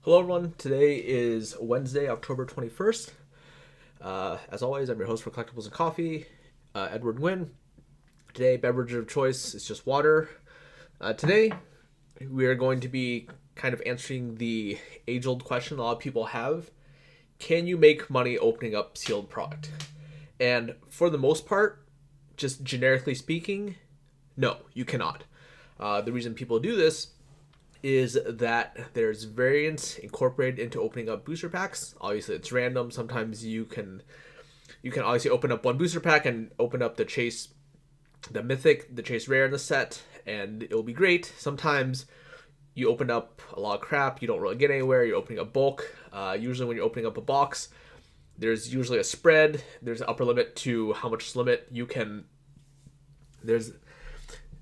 Hello, everyone. Today is Wednesday, October 21st. As always, I'm your host for Collectibles and Coffee, Edward Nguyen. Today, beverage of choice is just water. Today, we are going to be kind of answering the age-old question a lot of people have. Can you make money opening up sealed product? And for the most part, just generically speaking, no, you cannot. The reason people do this is that there's variance incorporated into opening up booster packs. Obviously, it's random. Sometimes you can obviously open up one booster pack and open up the chase, the mythic, the chase rare in the set, and it'll be great. Sometimes you open up a lot of crap, you don't really get anywhere. You're opening up bulk. Usually, when you're opening up a box, there's usually a spread. There's an upper limit to how much limit you can.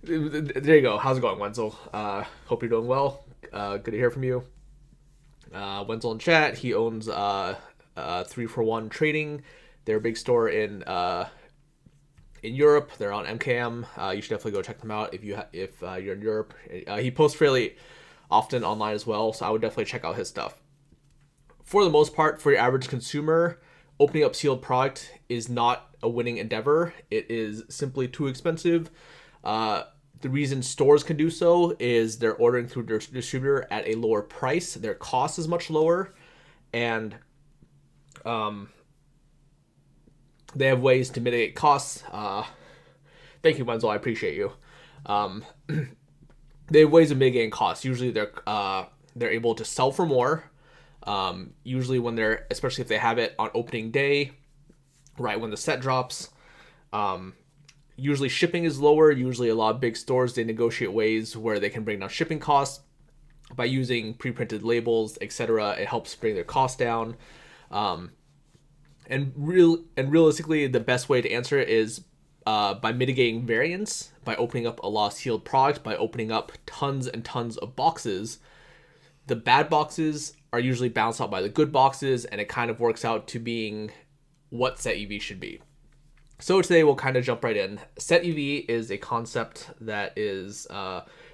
There you go. How's it going, Wenzel? Hope you're doing well. Good to hear from you. Wenzel in chat. He owns 3-for-1 Trading. They're a big store in Europe. They're on MKM. You should definitely go check them out if you're in Europe. He posts fairly often online as well, so I would definitely check out his stuff. For the most part, for your average consumer, opening up sealed product is not a winning endeavor. It is simply too expensive. The reason stores can do so is they're ordering through their distributor at a lower price. Their cost is much lower, and they have ways to mitigate costs. Thank you, Wenzel. I appreciate you. They have ways of mitigating costs. Usually, they're able to sell for more. Usually, especially if they have it on opening day, right when the set drops. Usually shipping is lower. Usually a lot of big stores, they negotiate ways where they can bring down shipping costs by using pre-printed labels, etc. It helps bring their costs down. And realistically, the best way to answer it is by mitigating variance, by opening up a lot of sealed product, by opening up tons and tons of boxes. The bad boxes are usually balanced out by the good boxes, and it kind of works out to being what set EV should be. So today we'll kind of jump right in. Set EV is a concept that is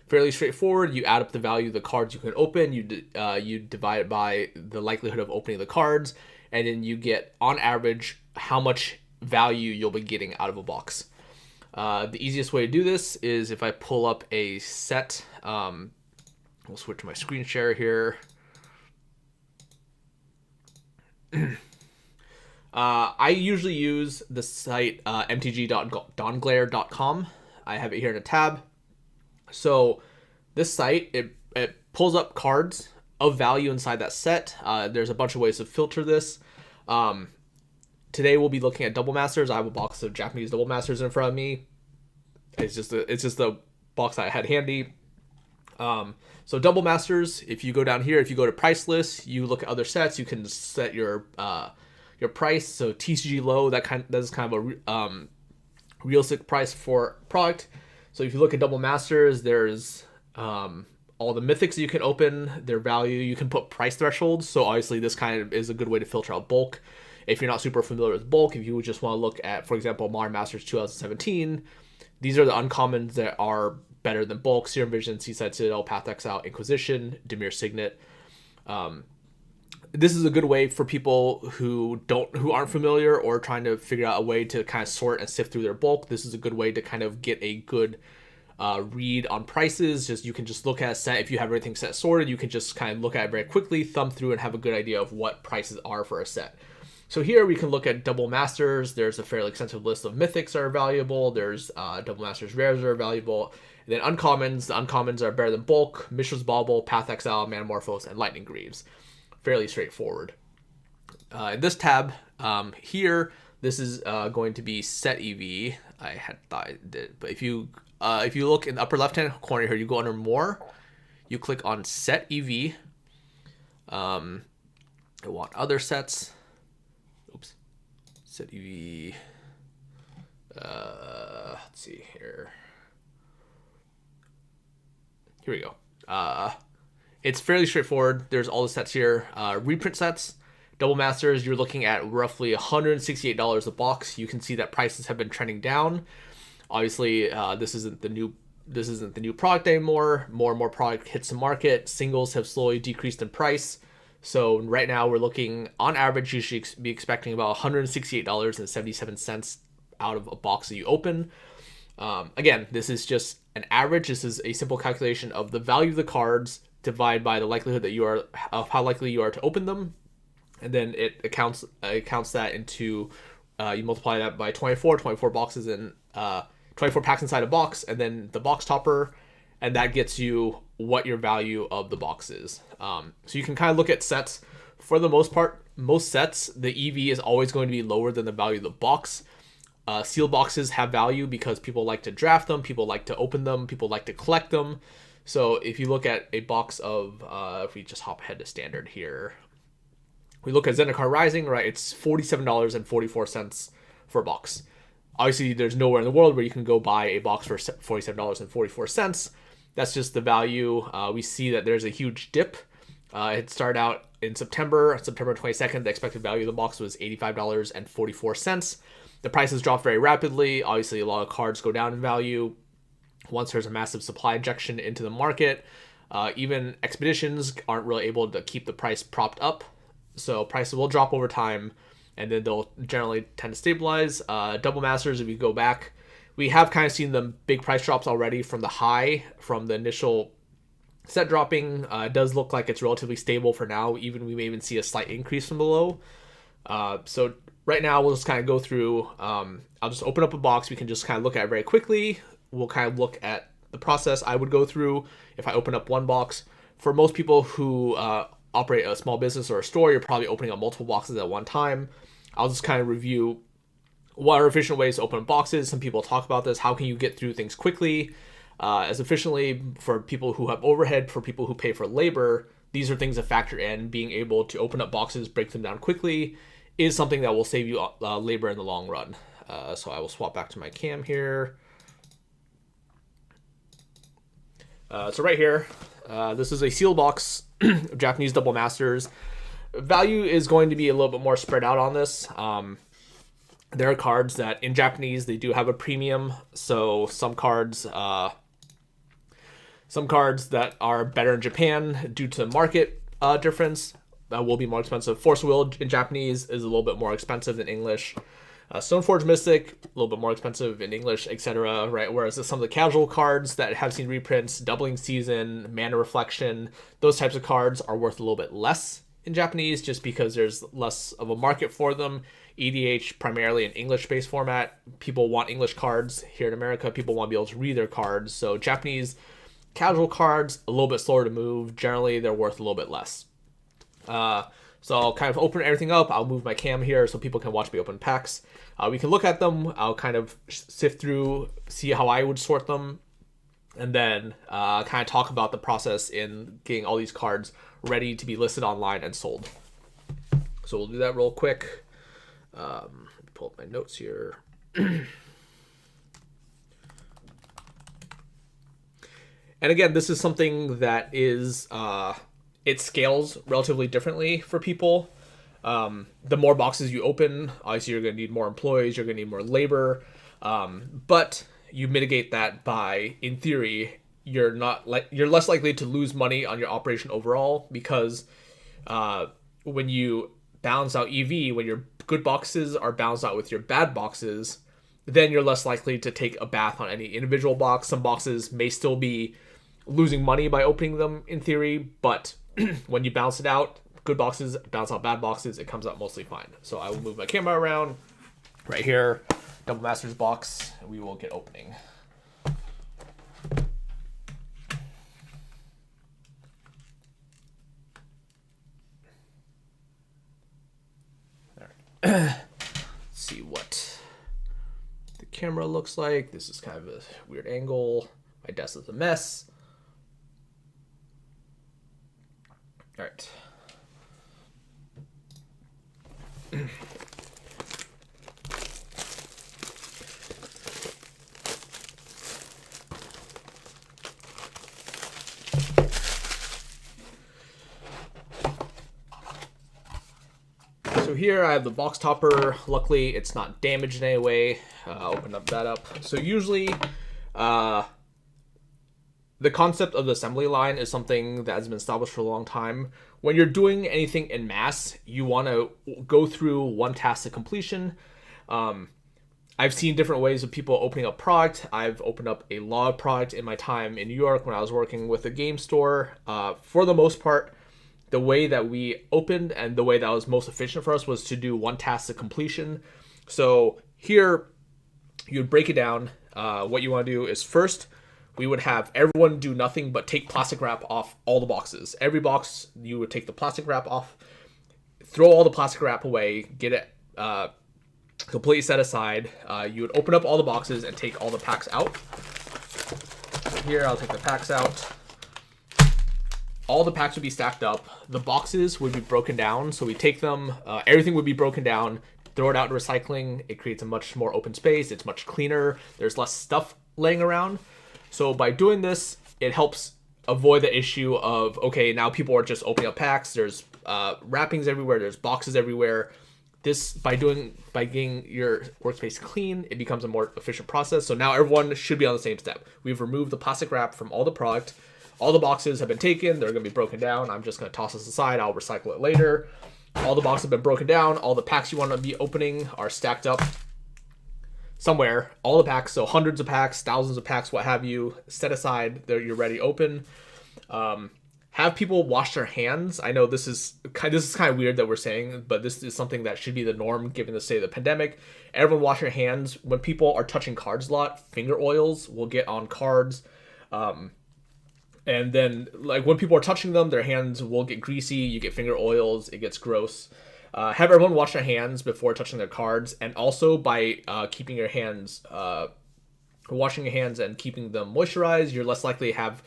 fairly straightforward. You add up the value of the cards you can open, you divide it by the likelihood of opening the cards, and then you get, on average, how much value you'll be getting out of a box. The easiest way to do this is if I pull up a set. We'll switch to my screen share here. I usually use the site mtg.donglare.com. I have it here in a tab. So this site, it pulls up cards of value inside that set. There's a bunch of ways to filter this. Today we'll be looking at Double Masters. I have a box of Japanese Double Masters in front of me. It's just the box I had handy. So Double Masters, if you go down here, if you go to price list, you look at other sets, you can set your price. So TCG low, that is kind of a realistic price for product. So if you look at Double Masters, there's all the mythics you can open, their value. You can put price thresholds. So obviously this kind of is a good way to filter out bulk. If you're not super familiar with bulk, if you just want to look at, for example, Modern Masters 2017, these are the uncommons that are better than bulk: Serum Vision, Seaside Citadel, Path Exile, Inquisition, Dimir Signet. This is a good way for people who aren't familiar or trying to figure out a way to kind of sort and sift through their bulk. This is a good way to kind of get a good read on prices. You can just look at a set. If you have everything set sorted, you can just kind of look at it very quickly, thumb through, and have a good idea of what prices are for a set. So here we can look at Double Masters. There's a fairly extensive list of mythics that are valuable. There's Double Masters rares that are valuable. And then uncommons. The uncommons are better than bulk: Mishra's Bauble, Path Exile, Manamorphose, and Lightning Greaves. Fairly straightforward. In this tab here, this is going to be set EV. I had thought I did, but if you look in the upper left hand corner here, you go under more, you click on set EV. I want other sets. Oops, set EV. Let's see here. Here we go. It's fairly straightforward. There's all the sets here. Reprint sets, Double Masters, you're looking at roughly $168 a box. You can see that prices have been trending down. Obviously, this isn't the new product anymore. More and more product hits the market. Singles have slowly decreased in price. So right now we're looking, on average, you should be expecting about $168.77 out of a box that you open. Again, this is just an average. This is a simple calculation of the value of the cards divided by the likelihood that of how likely you are to open them, and then it counts that into you multiply that by 24 boxes and 24 packs inside a box, and then the box topper, and that gets you what your value of the box is. So you can kind of look at sets. For the most part, most sets, the EV is always going to be lower than the value of the box. Sealed boxes have value because people like to draft them, people like to open them, people like to collect them. So if you look at a box of, if we just hop ahead to standard here, we look at Zendikar Rising, right? It's $47.44 for a box. Obviously, there's nowhere in the world where you can go buy a box for $47.44. That's just the value. We see that there's a huge dip. It started out in September 22nd. The expected value of the box was $85.44. The prices dropped very rapidly. Obviously, a lot of cards go down in value once there's a massive supply injection into the market. Even expeditions aren't really able to keep the price propped up. So prices will drop over time, and then they'll generally tend to stabilize. Double Masters, if you go back, we have kind of seen the big price drops already from the high, from the initial set dropping. It does look like it's relatively stable for now. Even we may even see a slight increase from the low. So right now we'll just kind of go through. I'll just open up a box. We can just kind of look at it very quickly. We'll kind of look at the process I would go through if I open up one box. For most people who operate a small business or a store, you're probably opening up multiple boxes at one time. I'll just kind of review what are efficient ways to open up boxes. Some people talk about this. How can you get through things quickly, as efficiently for people who have overhead, for people who pay for labor? These are things that factor in. Being able to open up boxes, break them down quickly, is something that will save you labor in the long run. So I will swap back to my cam here. So right here, this is a sealed box of Japanese Double Masters. Value is going to be a little bit more spread out on this. There are cards that in Japanese they do have a premium. So some cards that are better in Japan due to market difference will be more expensive. Force of Will in Japanese is a little bit more expensive than English. Stoneforge Mystic, a little bit more expensive in English, etc. Right? Whereas some of the casual cards that have seen reprints, Doubling Season, Mana Reflection, those types of cards are worth a little bit less in Japanese, just because there's less of a market for them. EDH primarily an English-based format. People want English cards here in America. People want to be able to read their cards. So Japanese casual cards, a little bit slower to move. Generally, they're worth a little bit less. So I'll kind of open everything up. I'll move my cam here so people can watch me open packs. We can look at them. I'll kind of sift through, see how I would sort them, and then kind of talk about the process in getting all these cards ready to be listed online and sold. So we'll do that real quick. Pull up my notes here. And again, this is something that is... it scales relatively differently for people. The more boxes you open, obviously you're going to need more employees, you're going to need more labor. But you mitigate that by, in theory, you're less likely to lose money on your operation overall, because when you balance out EV, when your good boxes are balanced out with your bad boxes, then you're less likely to take a bath on any individual box. Some boxes may still be losing money by opening them in theory, but when you balance it out, good boxes balance out bad boxes, it comes out mostly fine. So I will move my camera around right here, Double Masters box, and we will get opening. Let's see what the camera looks like. This is kind of a weird angle. My desk is a mess. All right. So here I have the box topper. Luckily, it's not damaged in any way. Open that up. So usually, the concept of the assembly line is something that has been established for a long time. When you're doing anything in mass, you want to go through one task to completion. I've seen different ways of people opening up product. I've opened up a lot of product in my time in New York when I was working with a game store. For the most part, the way that we opened and the way that was most efficient for us was to do one task to completion. So here, you would break it down. What you want to do is first, we would have everyone do nothing but take plastic wrap off all the boxes. Every box, you would take the plastic wrap off, throw all the plastic wrap away, get it completely set aside. You would open up all the boxes and take all the packs out. Here, I'll take the packs out. All the packs would be stacked up. The boxes would be broken down. So we take them, everything would be broken down, throw it out to recycling. It creates a much more open space. It's much cleaner. There's less stuff laying around. So by doing this, it helps avoid the issue of, okay, now people are just opening up packs. There's wrappings everywhere. There's boxes everywhere. This, by getting your workspace clean, it becomes a more efficient process. So now everyone should be on the same step. We've removed the plastic wrap from all the product. All the boxes have been taken. They're going to be broken down. I'm just going to toss this aside. I'll recycle it later. All the boxes have been broken down. All the packs you want to be opening are stacked up somewhere. All the packs, so hundreds of packs, thousands of packs, what have you, set aside. You're ready to open. Have people wash their hands. I know this is kind of weird that we're saying, but this is something that should be the norm given the state of the pandemic. Everyone wash your hands. When people are touching cards a lot, finger oils will get on cards. And then, like, when people are touching them, their hands will get greasy. You get finger oils. It gets gross. Have everyone wash their hands before touching their cards. And also by keeping your hands, washing your hands and keeping them moisturized, you're less likely to have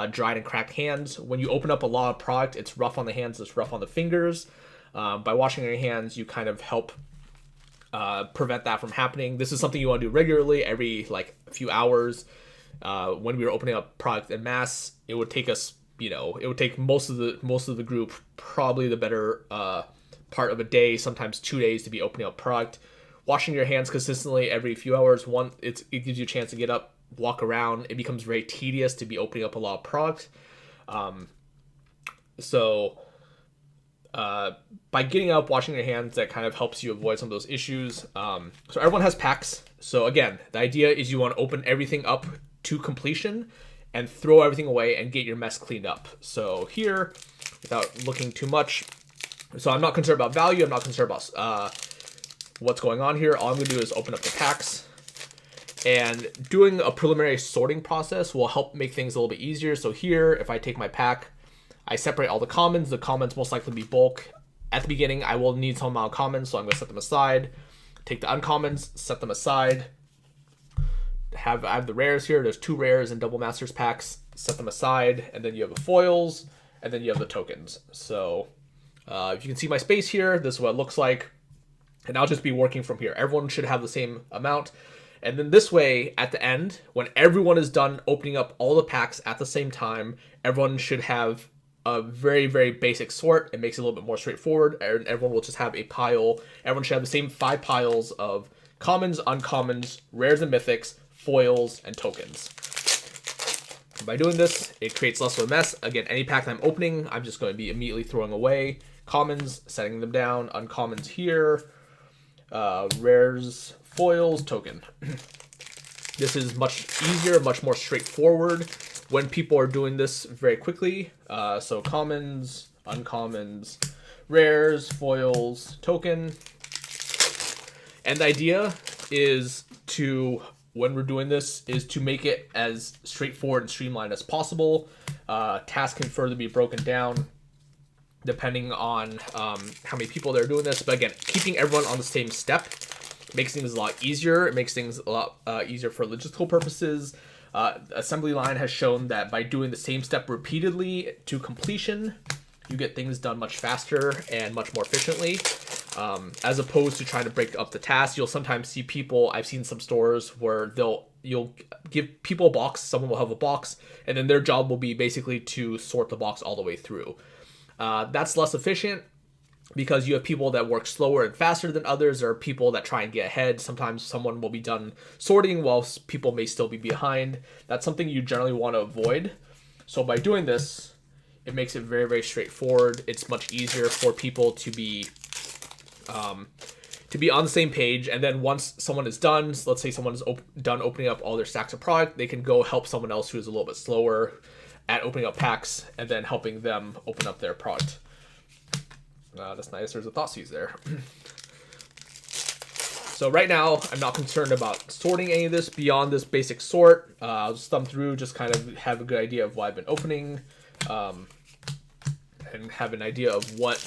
dried and cracked hands. When you open up a lot of product, it's rough on the hands, it's rough on the fingers. By washing your hands, you kind of help prevent that from happening. This is something you want to do regularly, every like a few hours. When we were opening up product en masse, it would take us, it would take most of the group probably the better part of a day, sometimes 2 days to be opening up product. Washing your hands consistently every few hours, it gives you a chance to get up, walk around. It becomes very tedious to be opening up a lot of product. So by getting up, washing your hands, that kind of helps you avoid some of those issues. So everyone has packs. So again, the idea is you want to open everything up to completion and throw everything away and get your mess cleaned up. So here, without looking too much, so I'm not concerned about value. I'm not concerned about what's going on here. All I'm going to do is open up the packs. And doing a preliminary sorting process will help make things a little bit easier. So here, if I take my pack, I separate all the commons. The commons most likely be bulk. At the beginning, I will need some amount of commons, so I'm going to set them aside. Take the uncommons, set them aside. I have the rares here. There's 2 rares and double masters packs. Set them aside. And then you have the foils. And then you have the tokens. So if you can see my space here, this is what it looks like. And I'll just be working from here. Everyone should have the same amount. And then this way, at the end, when everyone is done opening up all the packs at the same time, everyone should have a very, very basic sort. It makes it a little bit more straightforward, and everyone will just have a pile. Everyone should have the same 5 piles of commons, uncommons, rares and mythics, foils, and tokens. By doing this, it creates less of a mess. Again, any pack that I'm opening, I'm just going to be immediately throwing away. Commons, setting them down. Uncommons here. Rares, foils, token. This is much easier, much more straightforward when people are doing this very quickly. So commons, uncommons, rares, foils, token. And the idea is to, when we're doing this, is to make it as straightforward and streamlined as possible. Tasks can further be broken down depending on how many people they're doing this. But again, keeping everyone on the same step makes things a lot easier. It makes things a lot easier for logistical purposes. Assembly line has shown that by doing the same step repeatedly to completion, you get things done much faster and much more efficiently. As opposed to trying to break up the tasks. You'll sometimes see people, I've seen some stores where you'll give people a box, someone will have a box, and then their job will be basically to sort the box all the way through. That's less efficient. because you have people that work slower and faster than others, or people that try and get ahead. Sometimes someone will be done sorting while people may still be behind. That's something you generally want to avoid. So by doing this, it makes it very, very straightforward. It's much easier for people to be on the same page. And then once someone is done, so let's say someone is done opening up all their stacks of product, they can go help someone else who is a little bit slower at opening up packs, and then helping them open up their product. That's nice. There's a Thoughtseize there. So right now, I'm not concerned about sorting any of this beyond this basic sort. I'll just thumb through, just kind of have a good idea of what I've been opening, and have an idea of what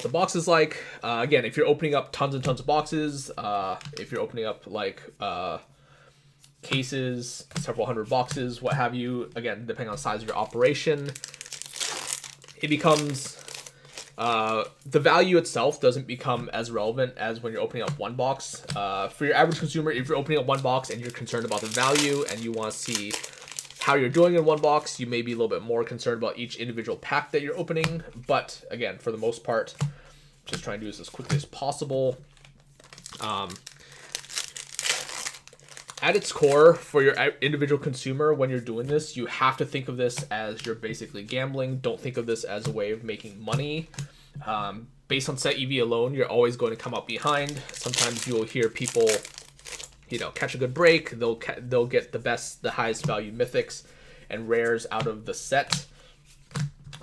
the box is like. Again, if you're opening up tons and tons of boxes, if you're opening up like cases, several hundred boxes, what have you, again, depending on the size of your operation, it becomes the value itself doesn't become as relevant as when you're opening up one box. For your average consumer, if you're opening up one box and you're concerned about the value and you want to see how you're doing in one box, you may be a little bit more concerned about each individual pack that you're opening. But again, for the most part, just trying to do this as quickly as possible. At its core, for your individual consumer, when you're doing this, you have to think of this as you're basically gambling. Don't think of this as a way of making money. Based on set EV alone, you're always going to come up behind. Sometimes you'll hear people, catch a good break. They'll get the highest value mythics and rares out of the set.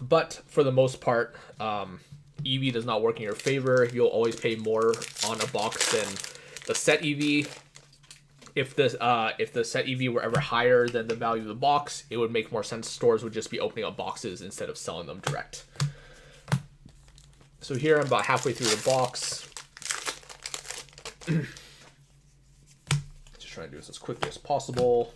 But for the most part, EV does not work in your favor. You'll always pay more on a box than the set EV. If the set EV were ever higher than the value of the box, it would make more sense. Stores would just be opening up boxes instead of selling them direct. So here I'm about halfway through the box. Just trying to do this as quickly as possible.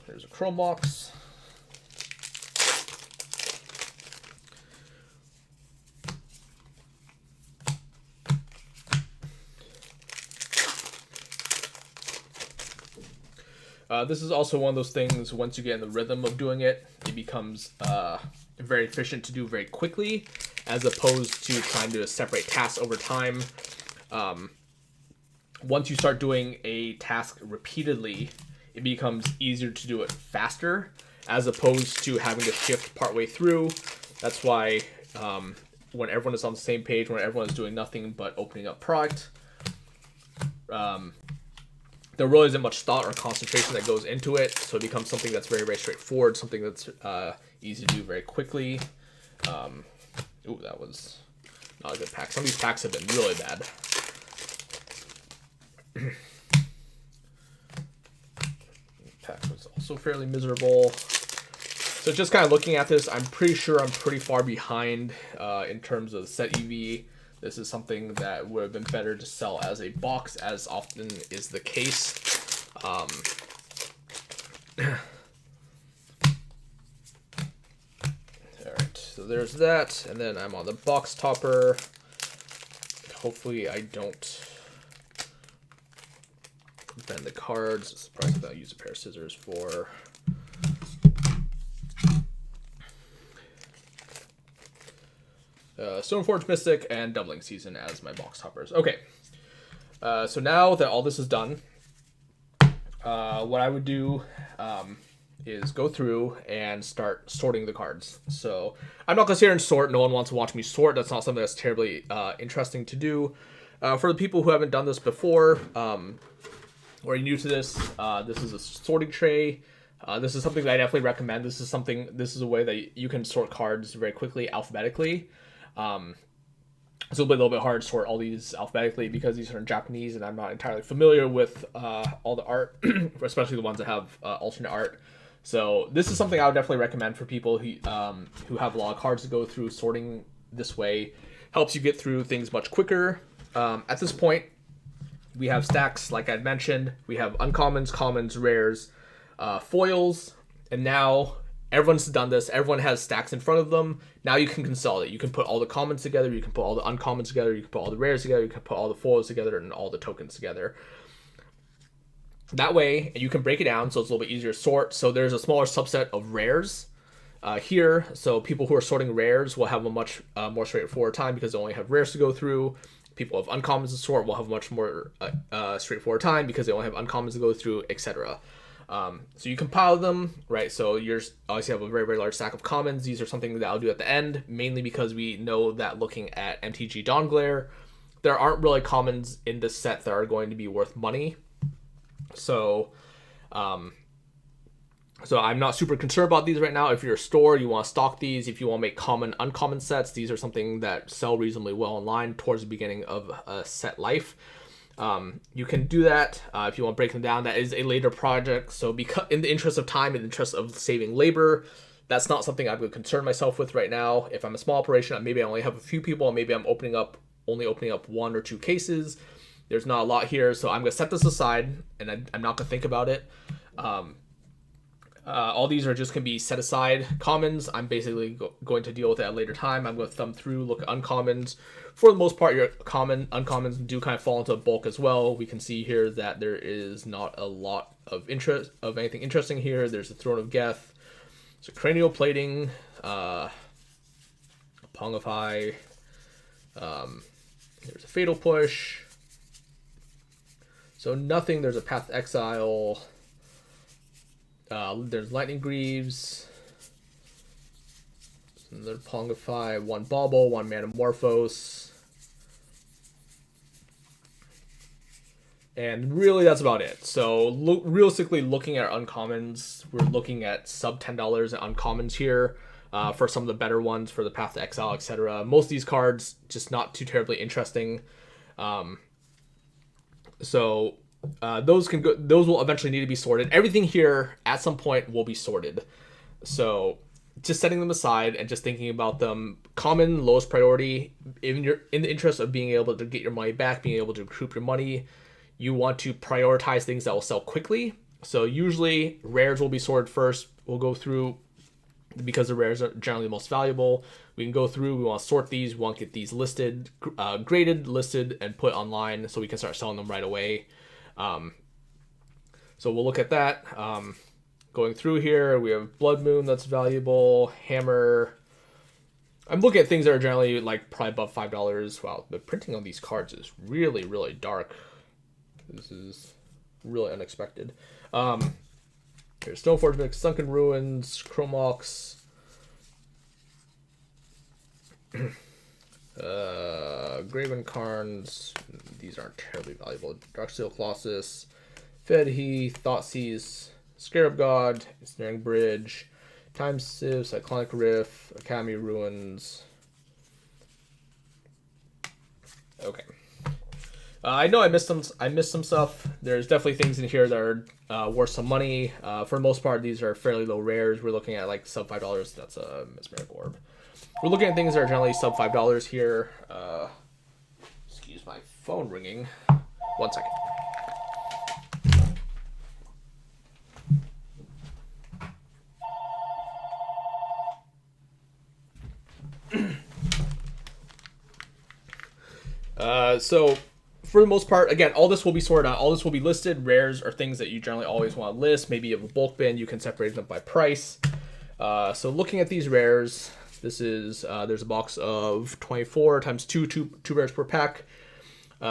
There's a chrome box. This is also one of those things, once you get in the rhythm of doing it, it becomes very efficient to do very quickly, as opposed to trying to separate tasks over time. Once you start doing a task repeatedly, it becomes easier to do it faster, as opposed to having to shift partway through. That's why when everyone is on the same page, when everyone is doing nothing but opening up product, there really isn't much thought or concentration that goes into it, so it becomes something that's very, very straightforward, something that's easy to do very quickly. Ooh, that was not a good pack. Some of these packs have been really bad. Pack was also fairly miserable. So just kind of looking at this, I'm pretty sure I'm pretty far behind in terms of set EV. This is something that would have been better to sell as a box, as often is the case. All right, so there's that, and then I'm on the box topper. Hopefully I don't bend the cards. Surprised that I use a pair of scissors for. Stoneforge Mystic and Doubling Season as my box toppers. Okay, so now that all this is done, what I would do is go through and start sorting the cards. So I'm not going to sit here and sort. No one wants to watch me sort. That's not something that's terribly interesting to do. For the people who haven't done this before, or are new to this, this is a sorting tray. This is something that I definitely recommend. This is a way that you can sort cards very quickly, alphabetically. It's a little bit hard to sort all these alphabetically because these are in Japanese and I'm not entirely familiar with all the art, especially the ones that have alternate art. So this is something I would definitely recommend for people who have a lot of cards to go through. Sorting this way helps you get through things much quicker. At this point, we have stacks, like I'd mentioned. We have uncommons, commons, rares, foils, and now everyone's done this. Everyone has stacks in front of them. Now you can consolidate. You can put all the commons together. You can put all the uncommons together. You can put all the rares together. You can put all the foils together and all the tokens together. That way, you can break it down so it's a little bit easier to sort. So there's a smaller subset of rares here. So people who are sorting rares will have a much more straightforward time because they only have rares to go through. People of uncommons to sort will have a much more straightforward time because they only have uncommons to go through, etc. So you compile them, right? So you obviously have a very, very large stack of commons. These are something that I'll do at the end, mainly because we know that looking at MTG Dawnglare, there aren't really commons in this set that are going to be worth money. So I'm not super concerned about these right now. If you're a store, you want to stock these. If you want to make common, uncommon sets, these are something that sell reasonably well online towards the beginning of a set life. You can do that if you want to break them down. That is a later project. So because in the interest of time, in the interest of saving labor, that's not something I would concern myself with right now. If I'm a small operation, maybe I only have a few people, and maybe I'm only opening up 1 or 2 cases. There's not a lot here, so I'm going to set this aside, and I'm not going to think about it. All these are just going to be set aside commons. I'm basically going to deal with it at a later time. I'm going to thumb through, look at uncommons. For the most part, your uncommons do kind of fall into a bulk as well. We can see here that there is not a lot of anything interesting here. There's the Throne of Geth, so cranial plating, Pongify. There's a Fatal Push. So nothing. There's a Path to Exile. There's Lightning Greaves. Another Pongify. 1 Bauble. 1 Manamorphose. And really, that's about it. So realistically, looking at uncommons, we're looking at sub $10 at uncommons here. For some of the better ones, for the Path to Exile, etc. Most of these cards just not too terribly interesting. So those will eventually need to be sorted. Everything here at some point will be sorted. So just setting them aside and just thinking about them, common, lowest priority. In the interest of being able to get your money back, being able to recoup your money, you want to prioritize things that will sell quickly. So usually rares will be sorted first. We'll go through, because the rares are generally the most valuable. We can go through, we want to sort these, we want to get these listed, graded, listed, and put online so we can start selling them right away. So we'll look at that. Going through here, we have Blood Moon that's valuable, Hammer. I'm looking at things that are generally like probably above $5. Wow, the printing on these cards is really, really dark. This is really unexpected. Here's Stoneforge Mix, Sunken Ruins, Chromox, Graven Carns. These aren't terribly valuable. Darksteel Colossus, Fedhe, Thoughtseize, Scarab God, Ensnaring Bridge, Time Sieve, Cyclonic Rift, Academy Ruins. Okay. I know I missed some stuff. There's definitely things in here that are worth some money. For the most part, these are fairly low rares. We're looking at like sub $5. That's a Mesmeric Orb. We're looking at things that are generally sub $5 here. Excuse my phone ringing. 1 second. So for the most part, again, all this will be sorted out. All this will be listed. Rares are things that you generally always want to list. Maybe you have a bulk bin. You can separate them by price. So looking at these rares, this is there's a box of 24 times 2 rares per pack.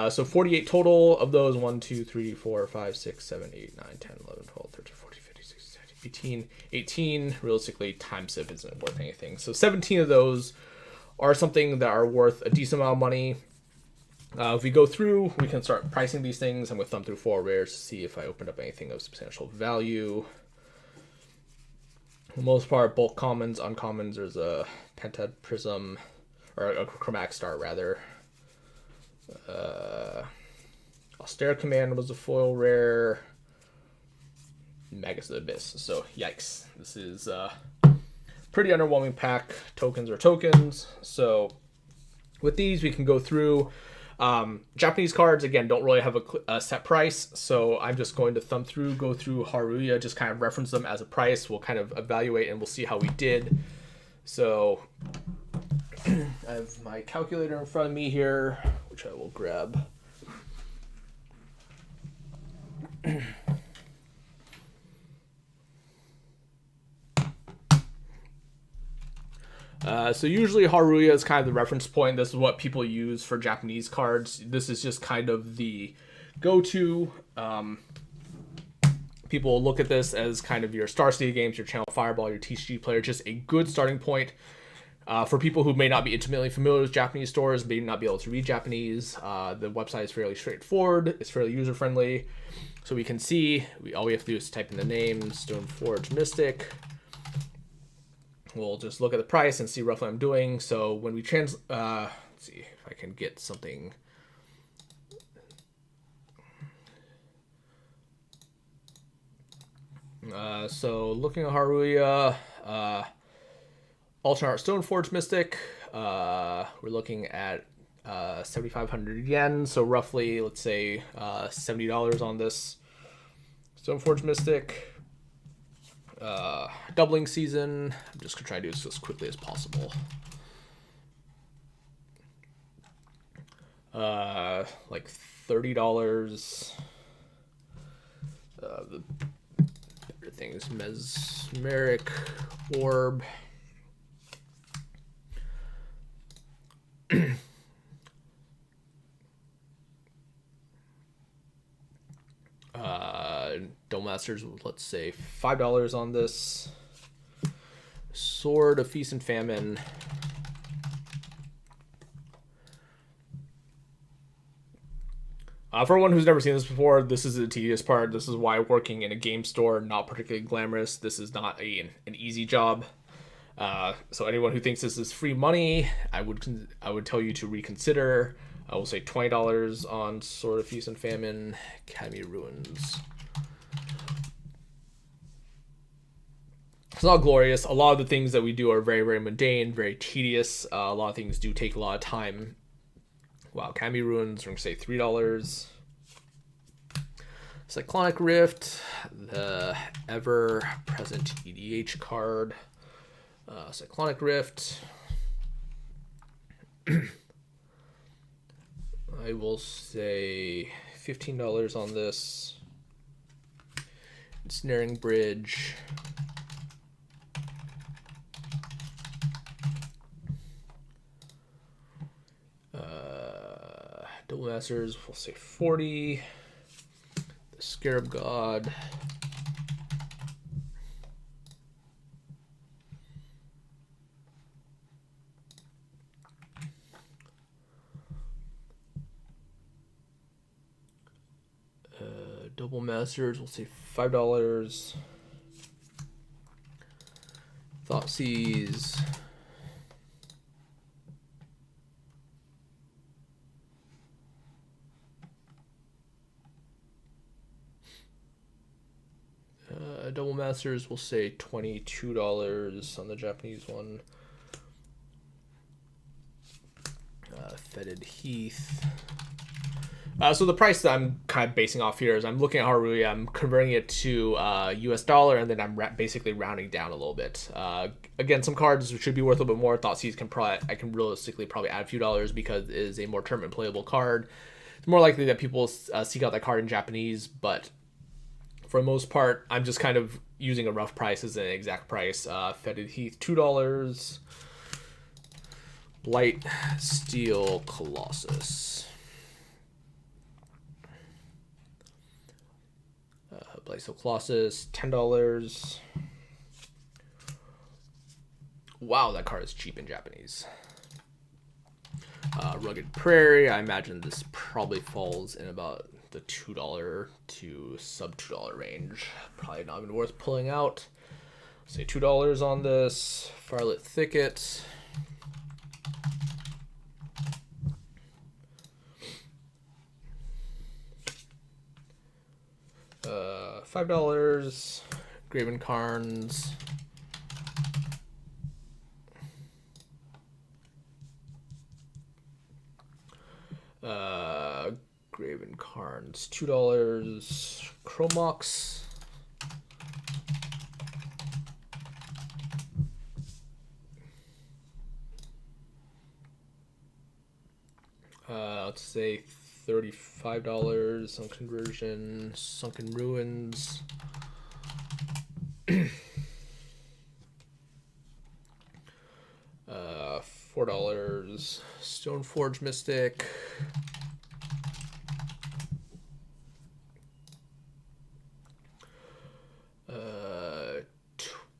So 48 total of those. 1, 2, 3, 4, 5, 6, 7, 8, 9, 10, 11, 12, 13, 14, 15, 16, 17, 18. Realistically, Time Sieve isn't worth anything. So 17 of those are something that are worth a decent amount of money. If we go through, we can start pricing these things. I'm going to thumb through 4 rares to see if I opened up anything of substantial value. For the most part, bulk commons, uncommons, there's a Pentad Prism, or a Chromatic Star, rather. Austere Command was a foil rare. Magus of the Abyss. So, yikes. This is pretty underwhelming pack. Tokens are tokens. So, with these, we can go through. Japanese cards, again, don't really have a set price, so I'm just going to thumb through, go through Haruya, just kind of reference them as a price. We'll kind of evaluate and we'll see how we did. So I have my calculator in front of me here, which I will grab. So usually Haruya is kind of the reference point. This is what people use for Japanese cards. This is just kind of the go-to. People look at this as kind of your Star City games, your Channel Fireball, your TCG player, just a good starting point. For people who may not be intimately familiar with Japanese stores, may not be able to read Japanese, the website is fairly straightforward. It's fairly user-friendly. So we can see, all we have to do is type in the name, Stoneforge Mystic. We'll just look at the price and see roughly what I'm doing. So when we let's see if I can get something. So looking at Haruya, Alternate Art Stoneforge Mystic, we're looking at 7,500 yen, so roughly, let's say, $70 on this Stoneforge Mystic. Doubling season, I'm just gonna try to do this as quickly as possible. Like $30. The other thing is Mesmeric Orb. Dome Masters, let's say $5 on this. Sword of Feast and Famine. For one who's never seen this before, this is the tedious part. This is why working in a game store, not particularly glamorous. This is not an easy job. So anyone who thinks this is free money, I would tell you to reconsider. I will say $20 on Sword of Feast and Famine, Academy Ruins. It's not glorious. A lot of the things that we do are very, very mundane, very tedious. A lot of things do take a lot of time. Wow, Academy Ruins, we're going to say $3. Cyclonic Rift, the ever-present EDH card. Cyclonic Rift. I will say $15 on this. Ensnaring Bridge. Double Masters, we'll say 40. The Scarab God. Double Masters, we'll say $5. Thoughtseize. Double Masters, we'll say $22 on the Japanese one. Fetid Heath. So the price that I'm kind of basing off here is I'm looking at Haruya, I'm converting it to US dollar, and then I'm basically rounding down a little bit. Again, some cards should be worth a little bit more. Thoughtseize I can realistically probably add a few dollars because it is a more tournament playable card. It's more likely that people seek out that card in Japanese, but for the most part, I'm just kind of using a rough price as an exact price. Fetid Heath, $2. Blight Steel Colossus. Blight Steel Colossus, $10. Wow, that card is cheap in Japanese. Rugged Prairie, I imagine this probably falls in about the $2 to sub $2 range. Probably not even worth pulling out. Say $2 on this. Firelit Thicket. $5. Graven Carns. Graven Carns, $2. Chromox. Let's say $35 on conversion. Sunken Ruins. those. Stoneforge Mystic.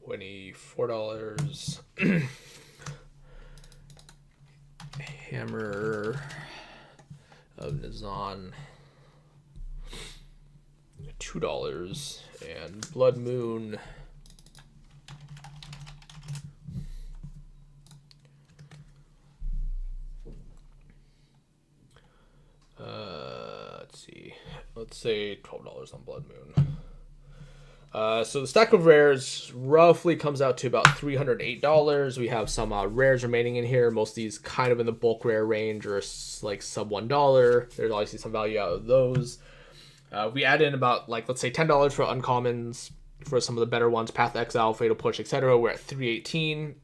$24. Hammer of Nizan. $2. And Blood Moon. Let's see. Let's say $12 on Blood Moon. So the stack of rares roughly comes out to about $308. We have some rares remaining in here. Most of these kind of in the bulk rare range or like sub $1. There's obviously some value out of those. We add in about, like, let's say $10 for uncommons for some of the better ones, Path to Exile, Fatal Push, etc. We're at $318.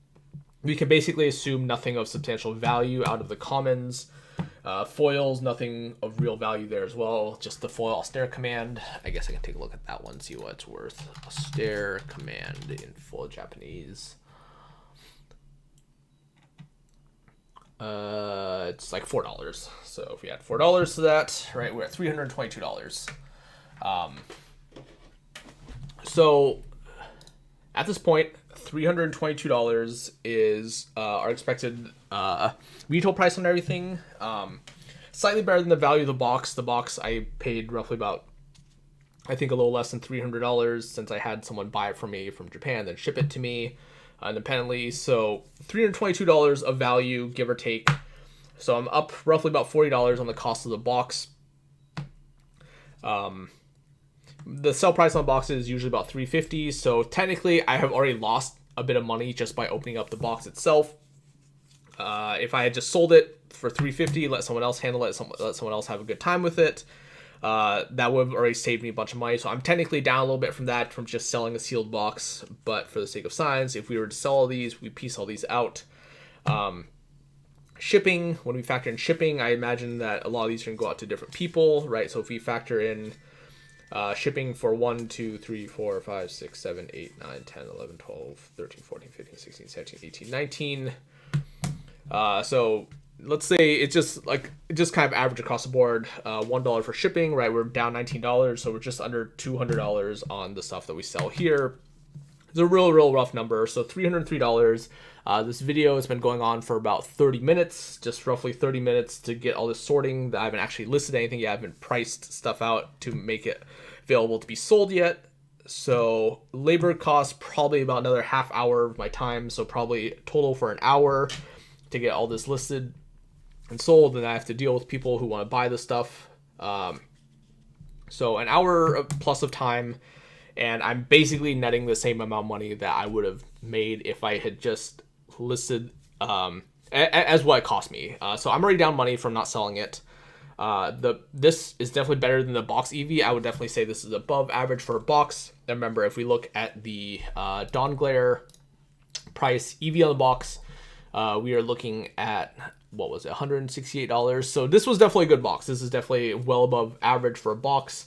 We can basically assume nothing of substantial value out of the commons. Foils, nothing of real value there as well. Just the foil Austere Command. I guess I can take a look at that one, see what it's worth. Austere Command in full Japanese. It's like $4. So if we add $4 to that, right, we're at $322. So at this point, $322 is our expected retail price on everything. Slightly better than the value of the box. The box I paid roughly about, I think, a little less than $300 since I had someone buy it for me from Japan, then ship it to me independently. So $322 of value, give or take. So I'm up roughly about $40 on the cost of the box. The sell price on the box is usually about $350. So technically, I have already lost a bit of money just by opening up the box itself. If I had just sold it for $350, let someone else handle it, let someone else have a good time with it, that would have already saved me a bunch of money. So I'm technically down a little bit from that, from just selling a sealed box. But for the sake of science, if we were to sell all these, we piece all these out. Shipping, when we factor in shipping, I imagine that a lot of these are going to go out to different people, right? So if we factor in shipping for 1, 2, 3, 4, 5, 6, 7, 8, 9, 10, 11, 12, 13, 14, 15, 16, 17, 18, 19. So let's say it's just kind of average across the board. $1 for shipping, right? We're down $19, so we're just under $200 on the stuff that we sell here. It's a real rough number. So $303. This video has been going on for about 30 minutes, just roughly 30 minutes to get all this sorting. I haven't actually listed anything yet. I haven't priced stuff out to make it available to be sold yet. So labor costs probably about another half hour of my time. So probably total for an hour to get all this listed and sold. And I have to deal with people who want to buy the stuff. So an hour plus of time. And I'm basically netting the same amount of money that I would have made if I had just listed as what it cost me. So I'm already down money from not selling it. This is definitely better than the box EV. I would definitely say this is above average for a box. And remember, if we look at the Dawn Glare price EV on the box, we are looking at, what was it, $168. So this was definitely a good box. This is definitely well above average for a box.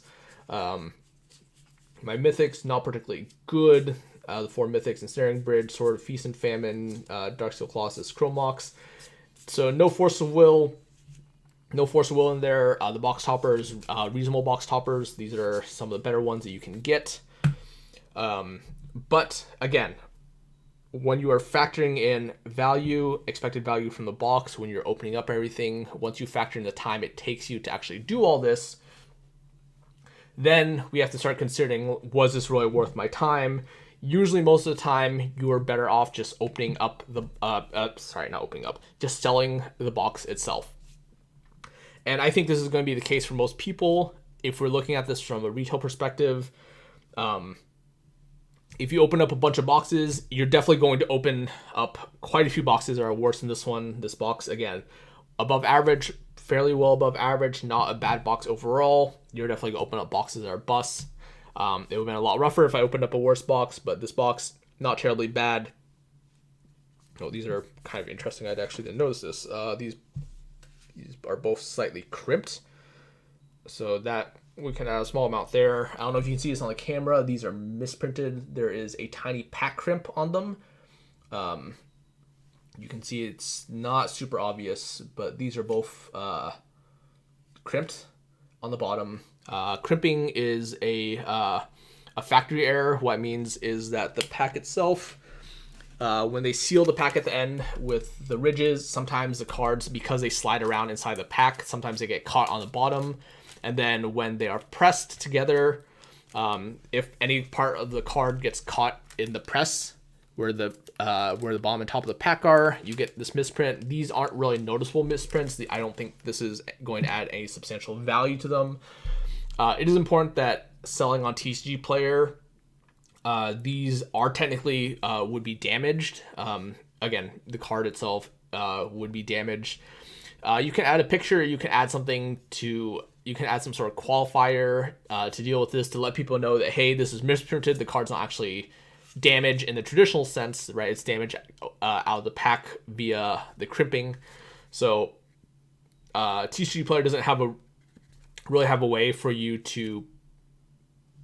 My mythics, not particularly good. The 4 mythics: Ensnaring Bridge, Sword of Feast and Famine, Darksteel Colossus, Chrome Mox. So no Force of Will. No Force of Will in there. The box toppers, reasonable box toppers. These are some of the better ones that you can get. But again, when you are factoring in value, expected value from the box, when you're opening up everything, once you factor in the time it takes you to actually do all this, then we have to start considering, was this really worth my time? Usually most of the time you are better off just opening up the, just selling the box itself. And I think this is going to be the case for most people. If we're looking at this from a retail perspective, if you open up a bunch of boxes, you're definitely going to open up quite a few boxes that are worse than this one. This box, again, above average, fairly well above average, not a bad box overall. You're definitely going to open up boxes that are busts. It would have been a lot rougher if I opened up a worse box, but this box, not terribly bad. Oh, these are kind of interesting. I actually didn't notice this. These are both slightly crimped, so that we can add a small amount there. I don't know if you can see this on the camera. These are misprinted. There is a tiny pack crimp on them. You can see it's not super obvious, but these are both crimped on the bottom. Crimping is a factory error. What it means is that the pack itself, when they seal the pack at the end with the ridges, sometimes the cards, because they slide around inside the pack, sometimes they get caught on the bottom. And then when they are pressed together, if any part of the card gets caught in the press, where the bottom and top of the pack are, you get this misprint. These aren't really noticeable misprints. I don't think this is going to add any substantial value to them. It is important that selling on TCG Player, these are technically would be damaged. Again, the card itself would be damaged. You can add a picture. You can add something to. You can add some sort of qualifier to deal with this, to let people know that, hey, this is misprinted. The card's not actually damage in the traditional sense, right? It's damage out of the pack via the crimping. So TCG Player doesn't really have a way for you to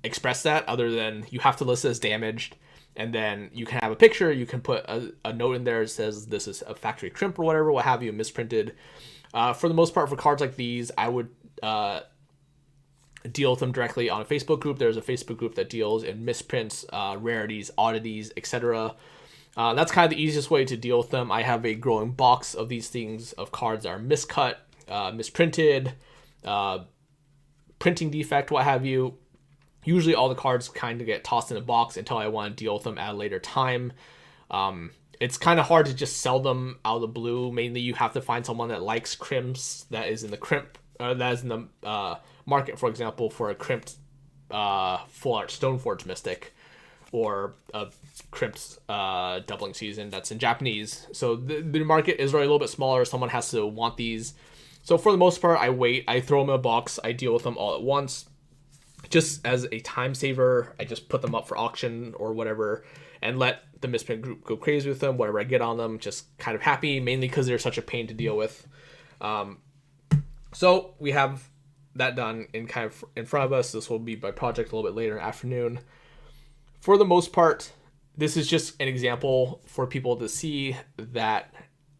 express that, other than you have to list it as damaged, and then you can have a picture. You can put a note in there that says this is a factory crimp or whatever, what have you, misprinted. For the most part, for cards like these, I would deal with them directly on a Facebook group. There's a Facebook group that deals in misprints, rarities, oddities, etc. That's kind of the easiest way to deal with them. I have a growing box of these things, of cards that are miscut, misprinted, printing defect, what have you. Usually all the cards kind of get tossed in a box until I want to deal with them at a later time. It's kind of hard to just sell them out of the blue. Mainly you have to find someone that likes crimps, that is in the crimp, that is in the market, for example, for a crimped full art Stoneforge Mystic, or a crimped doubling season that's in Japanese. So the market is really a little bit smaller. Someone has to want these. So for the most part, I wait. I throw them in a box. I deal with them all at once. Just as a time saver, I just put them up for auction or whatever and let the misprint group go crazy with them. Whatever I get on them, just kind of happy, mainly because they're such a pain to deal with. So we have that done in front of us. This will be by project a little bit later in the afternoon. For the most part, this is just an example for people to see that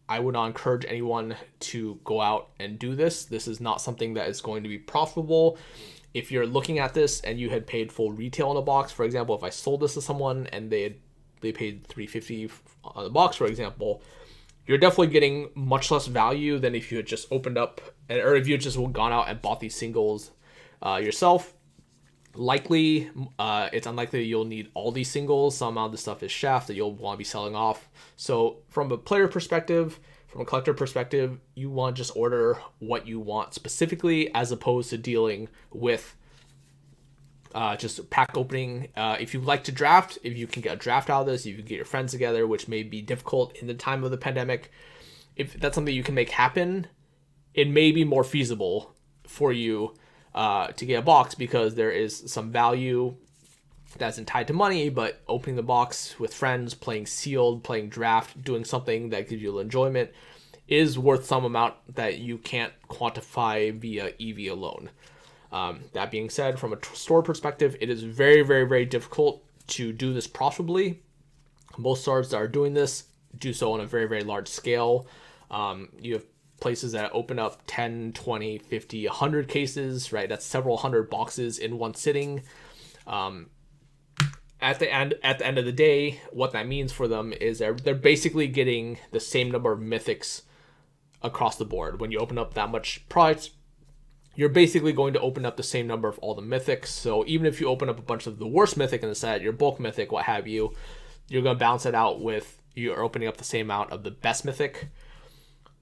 I would not encourage anyone to go out and do this. This is not something that is going to be profitable. If you're looking at this and you had paid full retail on the box, for example, if I sold this to someone and they paid $350 on the box, for example, you're definitely getting much less value than if you had just opened up, or if you had just gone out and bought these singles yourself. Likely, it's unlikely that you'll need all these singles. Some amount of the stuff is shaft that you'll want to be selling off. So from a player perspective, from a collector perspective, you want to just order what you want specifically, as opposed to dealing with just pack opening. If you like to draft, if you can get a draft out of this, you can get your friends together, which may be difficult in the time of the pandemic. If that's something you can make happen, it may be more feasible for you to get a box, because there is some value that isn't tied to money, but opening the box with friends, playing sealed, playing draft, doing something that gives you enjoyment is worth some amount that you can't quantify via EV alone. That being said, from a store perspective, it is very, very, very difficult to do this profitably. Most stores that are doing this do so on a very, very large scale. You have places that open up 10, 20, 50, 100 cases, right? That's several hundred boxes in one sitting. At the end of the day, what that means for them is they're basically getting the same number of mythics across the board. When you open up that much product, you're basically going to open up the same number of all the mythics. So even if you open up a bunch of the worst mythic in the set, your bulk mythic, what have you, you're going to balance it out with you're opening up the same amount of the best mythic.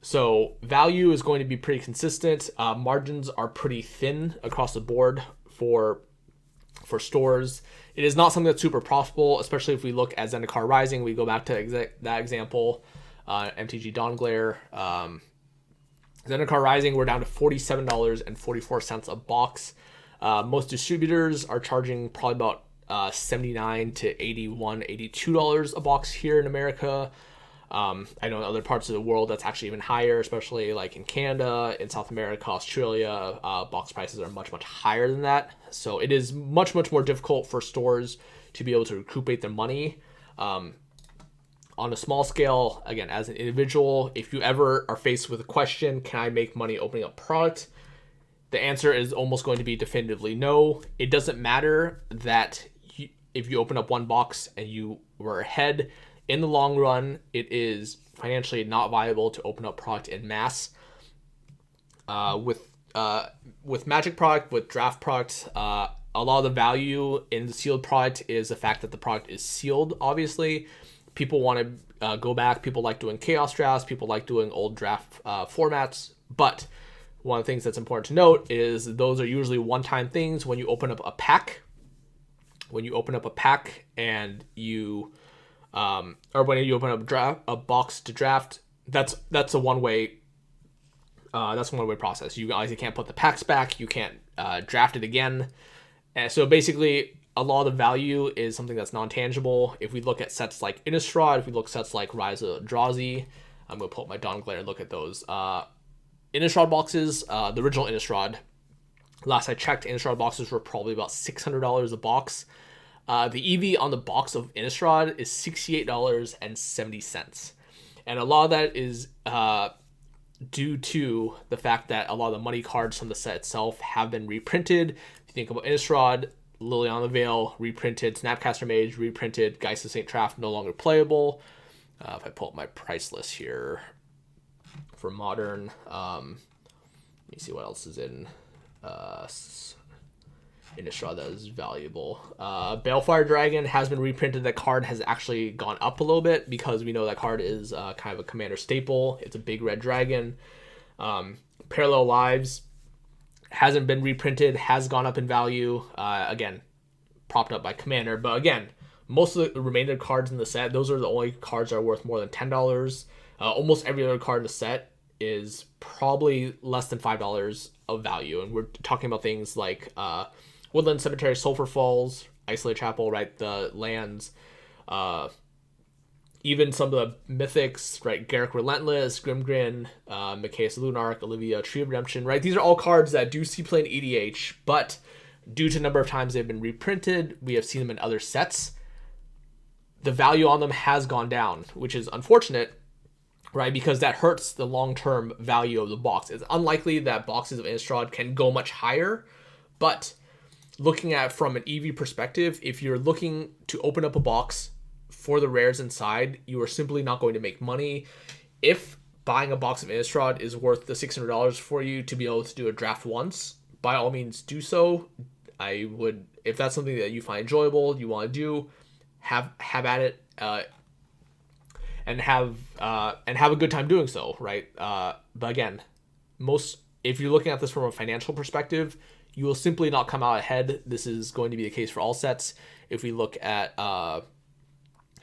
So value is going to be pretty consistent. Margins are pretty thin across the board for stores. It is not something that's super profitable, especially if we look at Zendikar Rising. We go back to that example, MTG Dawnglare. Zendikar Rising, we're down to $47.44 a box. Most distributors are charging probably about $79 to $81, $82 a box here in America. I know in other parts of the world that's actually even higher, especially like in Canada, in South America, Australia, box prices are much, much higher than that. So it is much, much more difficult for stores to be able to recuperate their money on on a small scale, again, as an individual, if you ever are faced with a question, can I make money opening up product? The answer is almost going to be definitively no. It doesn't matter that if you open up one box and you were ahead, in the long run, it is financially not viable to open up product in mass. With Magic product, with draft product, a lot of the value in the sealed product is the fact that the product is sealed. Obviously, people want to go back. People like doing chaos drafts. People like doing old draft formats. But one of the things that's important to note is those are usually one-time things. When you open up a pack, and you, or when you open up a box to draft, that's a one-way. That's a one-way process. You obviously can't put the packs back. You can't draft it again. And so basically, a lot of the value is something that's non-tangible. If we look at sets like Innistrad, if we look at sets like Rise of Eldrazi, I'm going to pull up my Dawn Glare and look at those. Innistrad boxes, the original Innistrad, last I checked, Innistrad boxes were probably about $600 a box. The EV on the box of Innistrad is $68.70. And a lot of that is due to the fact that a lot of the money cards from the set itself have been reprinted. If you think about Innistrad, Liliana the Veil, reprinted, Snapcaster Mage, reprinted, Geist of St. Traft, no longer playable. If I pull up my price list here for Modern, let me see what else is in Innistrad that is valuable. Balefire Dragon has been reprinted. That card has actually gone up a little bit because we know that card is kind of a commander staple. It's a big red dragon. Parallel Lives hasn't been reprinted, has gone up in value. Again, propped up by commander. But again, most of the remainder cards in the set, those are the only cards that are worth more than $10. Almost every other card in the set is probably less than $5 of value. And we're talking about things like Woodland Cemetery, Sulphur Falls, Isolated Chapel, right? The lands, even some of the mythics, right? Garruk Relentless, Grimgrin, Mikaeus Lunarch, Olivia, Tree of Redemption, right? These are all cards that do see play in EDH, but due to the number of times they've been reprinted, we have seen them in other sets. The value on them has gone down, which is unfortunate, right? Because that hurts the long-term value of the box. It's unlikely that boxes of Innistrad can go much higher, but looking at from an EV perspective, if you're looking to open up a box for the rares inside, you are simply not going to make money. If buying a box of Innistrad is worth the $600 for you to be able to do a draft once, by all means do so. I would, if that's something that you find enjoyable, you want to do, have at it, and have a good time doing so, right? But again, if you're looking at this from a financial perspective, you will simply not come out ahead. This is going to be the case for all sets. If we look at Rise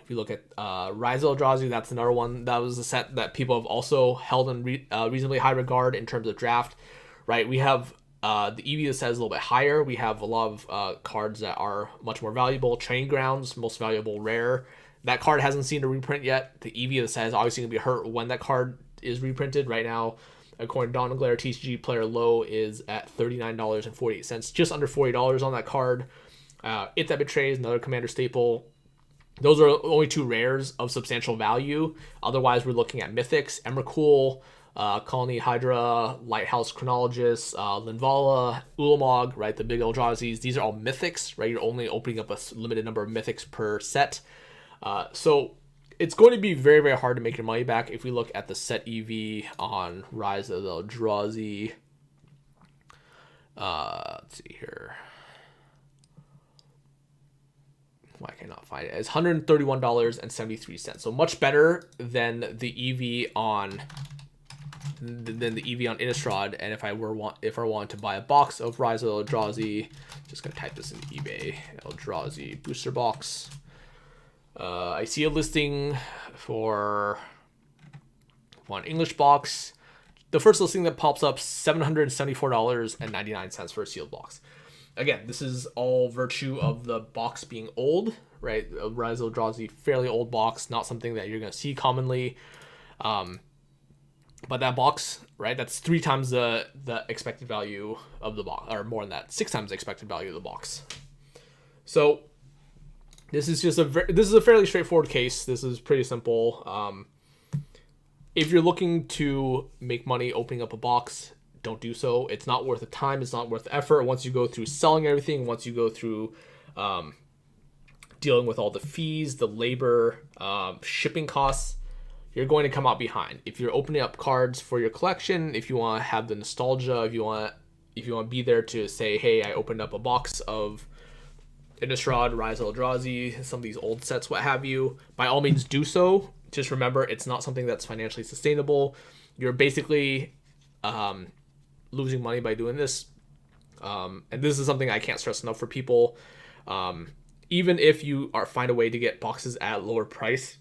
of Eldrazi, that's another one. That was a set that people have also held in reasonably high regard in terms of draft, right? We have the EV that says a little bit higher. We have a lot of cards that are much more valuable. Training Grounds, most valuable rare. That card hasn't seen a reprint yet. The EV that says obviously going to be hurt when that card is reprinted. Right now, according to Dawn Glare, TCG player low is at $39.48, just under $40 on that card. It That Betrays, another commander staple. Those are only two rares of substantial value. Otherwise, we're looking at mythics, Emrakul, Colony Hydra, Lighthouse Chronologist, Linvala, Ulamog, right? The big Eldrazi's. These are all mythics, right? You're only opening up a limited number of mythics per set. So it's going to be very, very hard to make your money back. If we look at the set EV on Rise of the Eldrazi, let's see here. Why can I not find it? It's $131.73. So much better than the EV on Innistrad. And if I wanted to buy a box of Rise of Eldrazi, just gonna type this into eBay, Eldrazi booster box. I see a listing for one English box. The first listing that pops up, $774.99 for a sealed box. Again, this is all virtue of the box being old, right? Rise of Eldrazi, fairly old box, not something that you're going to see commonly. But that box, right, that's 3 times the expected value of the box, or more than that, 6 times the expected value of the box. So This is just this is a fairly straightforward case. This is pretty simple. If you're looking to make money opening up a box, don't do so. It's not worth the time. It's not worth the effort. Once you go through selling everything, once you go through dealing with all the fees, the labor, shipping costs, you're going to come out behind. If you're opening up cards for your collection, if you want to have the nostalgia, if you want to be there to say, hey, I opened up a box of Innistrad, Rise of Eldrazi, some of these old sets, what have you, by all means do so. Just remember, it's not something that's financially sustainable. You're basically losing money by doing this. And this is something I can't stress enough for people. Even if you find a way to get boxes at lower price,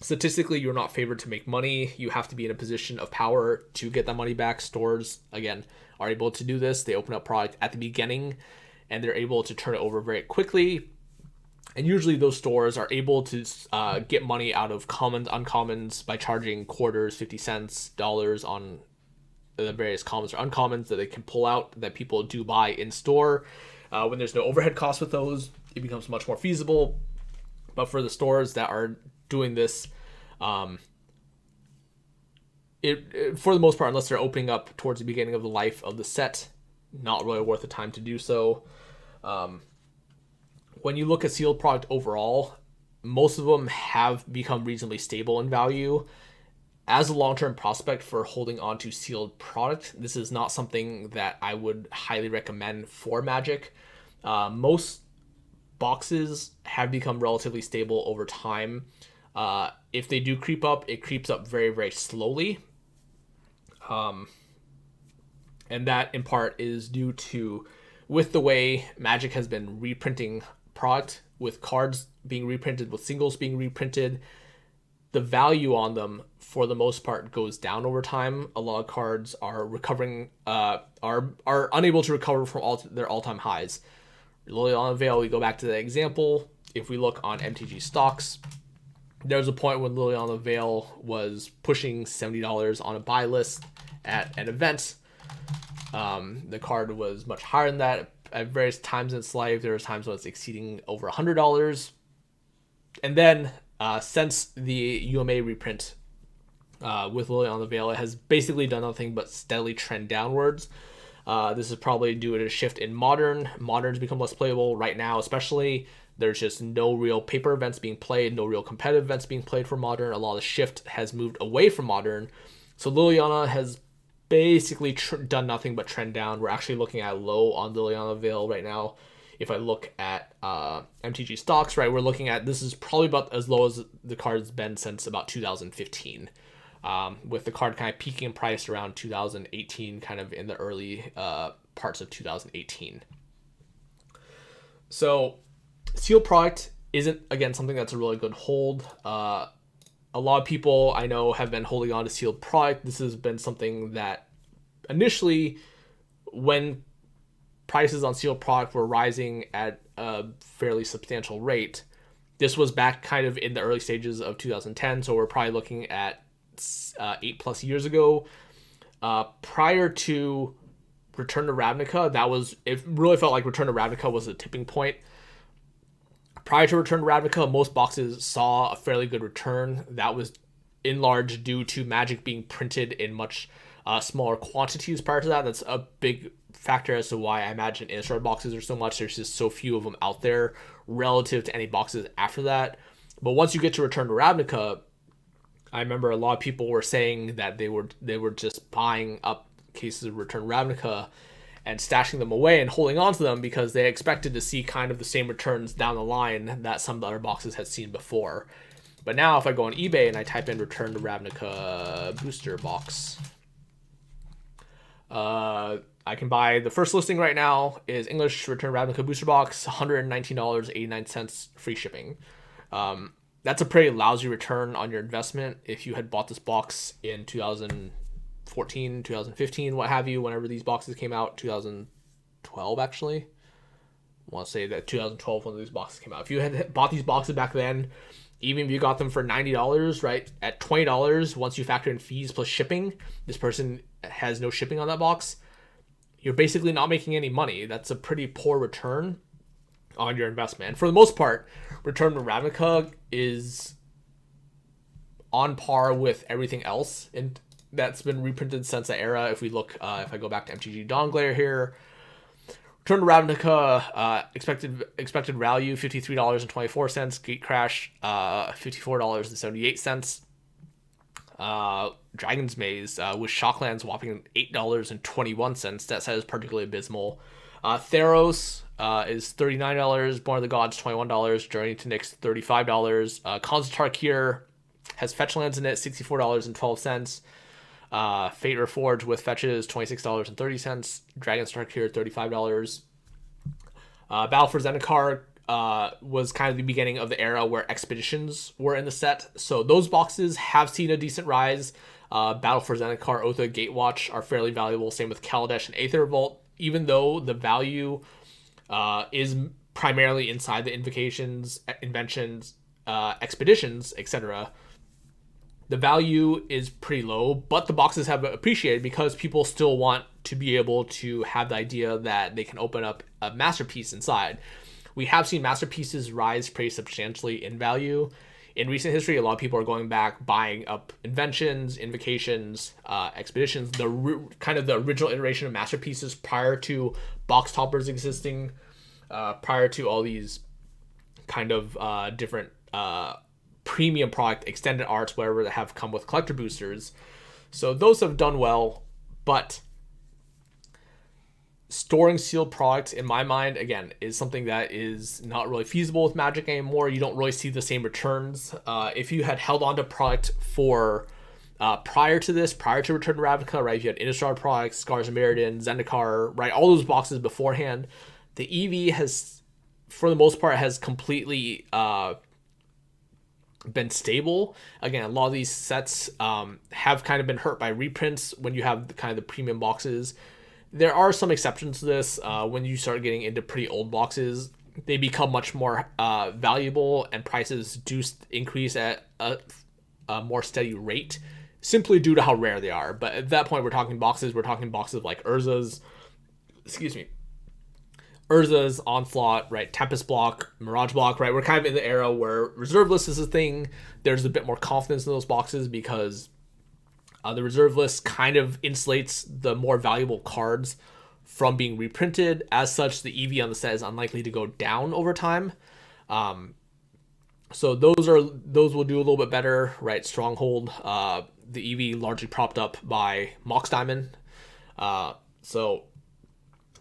statistically, you're not favored to make money. You have to be in a position of power to get that money back. Stores, again, are able to do this. They open up product at the beginning, and they're able to turn it over very quickly. And usually those stores are able to get money out of commons, uncommons by charging quarters, 50 cents, dollars on the various commons or uncommons that they can pull out that people do buy in store. When there's no overhead costs with those, it becomes much more feasible. But for the stores that are doing this, for the most part, unless they're opening up towards the beginning of the life of the set, not really worth the time to do so. When you look at sealed product overall, most of them have become reasonably stable in value. As a long-term prospect for holding on to sealed product, this is not something that I would highly recommend for Magic. Most boxes have become relatively stable over time. If they do creep up, it creeps up very, very slowly. And that in part is due to, with the way Magic has been reprinting product, with cards being reprinted, with singles being reprinted, the value on them for the most part goes down over time. A lot of cards are recovering, are unable to recover from their all-time highs. Liliana Veil, we go back to the example. If we look on MTG stocks, there's a point when Liliana Veil was pushing $70 on a buy list at an event. The card was much higher than that at various times in its life. There was times when it's exceeding over $100. And then since the UMA reprint with Liliana Veil, it has basically done nothing but steadily trend downwards. This is probably due to a shift in Modern. Modern's become less playable right now, especially. There's just no real paper events being played, no real competitive events being played for Modern. A lot of the shift has moved away from Modern. So Liliana has basically done nothing but trend down. We're actually looking at low on Liliana Veil right now. If I look at MTG stocks, right, we're looking at, this is probably about as low as the card's been since about 2015. With the card kind of peaking in price around 2018, kind of in the early parts of 2018. So sealed product isn't, again, something that's a really good hold. A lot of people I know have been holding on to sealed product. This has been something that initially, when prices on sealed product were rising at a fairly substantial rate, this was back kind of in the early stages of 2010. So we're probably looking at 8+ years ago. Prior to Return to Ravnica, it really felt like Return to Ravnica was a tipping point. Prior to Return to Ravnica, most boxes saw a fairly good return. That was in large due to Magic being printed in much smaller quantities prior to that. That's a big factor as to why I imagine Innistrad boxes are so much. There's just so few of them out there relative to any boxes after that. But once you get to Return to Ravnica, I remember a lot of people were saying that they were just buying up cases of Return to Ravnica and stashing them away and holding on to them because they expected to see kind of the same returns down the line that some of the other boxes had seen before. But now if I go on eBay and I type in Return to Ravnica booster box, I can buy, the first listing right now is English Return to Ravnica booster box, $119.89 free shipping. That's a pretty lousy return on your investment if you had bought this box in 2014, 2015, what have you, whenever these boxes came out. 2012, actually. I want to say that 2012 when these boxes came out. If you had bought these boxes back then, even if you got them for $90, right, at $20, once you factor in fees plus shipping, this person has no shipping on that box, you're basically not making any money. That's a pretty poor return. on your investment. And for the most part, Return to Ravnica is on par with everything else and that's been reprinted since the era. If we look, if I go back to MTG Dawnglare here, Return to Ravnica, expected value $53.24. Gatecrash, $54.78. Dragon's Maze with Shocklands whopping $8.21. That set is particularly abysmal. Theros is $39. Born of the Gods $21. Journey to Nyx $35. Khans of Tarkir has fetch lands in it, $64.12. Fate Reforged with fetches $26.30. Dragon's Tarkir $35. Battle for Zendikar was kind of the beginning of the era where expeditions were in the set, so those boxes have seen a decent rise. Battle for Zendikar, Oath of Gatewatch are fairly valuable. Same with Kaladesh and Aether Vault, even though the value is primarily inside the invocations, inventions, expeditions, etc. The value is pretty low, but the boxes have appreciated because people still want to be able to have the idea that they can open up a masterpiece inside. We have seen masterpieces rise pretty substantially in value. In recent history, a lot of people are going back, buying up inventions, invocations, expeditions, kind of the original iteration of masterpieces prior to box toppers existing, prior to all these kind of different premium product, extended arts, whatever, that have come with collector boosters. So those have done well, but storing sealed products, in my mind, again, is something that is not really feasible with Magic anymore. You don't really see the same returns. If you had held on to product for prior to Return to Ravnica, right? If you had Innistrad products, Scars of Mirrodin, Zendikar, right? All those boxes beforehand, the EV has, for the most part, has completely been stable. Again, a lot of these sets have kind of been hurt by reprints when you have kind of the premium boxes. There are some exceptions to this. When you start getting into pretty old boxes, they become much more valuable and prices do increase at a more steady rate simply due to how rare they are. But at that point, we're talking boxes like Urza's, Onslaught, right? Tempest Block, Mirage Block, right? We're kind of in the era where reserve list is a thing. There's a bit more confidence in those boxes because the reserve list kind of insulates the more valuable cards from being reprinted. As such, the EV on the set is unlikely to go down over time. So those will do a little bit better, right? Stronghold, the EV largely propped up by Mox Diamond. So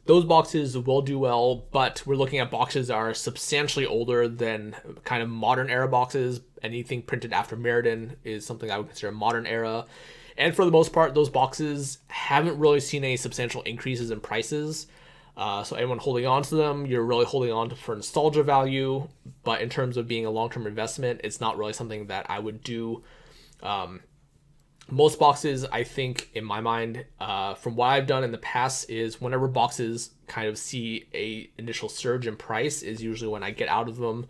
those boxes will do well, but we're looking at boxes that are substantially older than kind of modern era boxes. Anything printed after Mirrodin is something I would consider modern era. And for the most part, those boxes haven't really seen any substantial increases in prices. So anyone holding on to them, you're really holding on to for nostalgia value. But in terms of being a long-term investment, it's not really something that I would do. Most boxes, I think, in my mind, from what I've done in the past, is whenever boxes kind of see a initial surge in price is usually when I get out of them.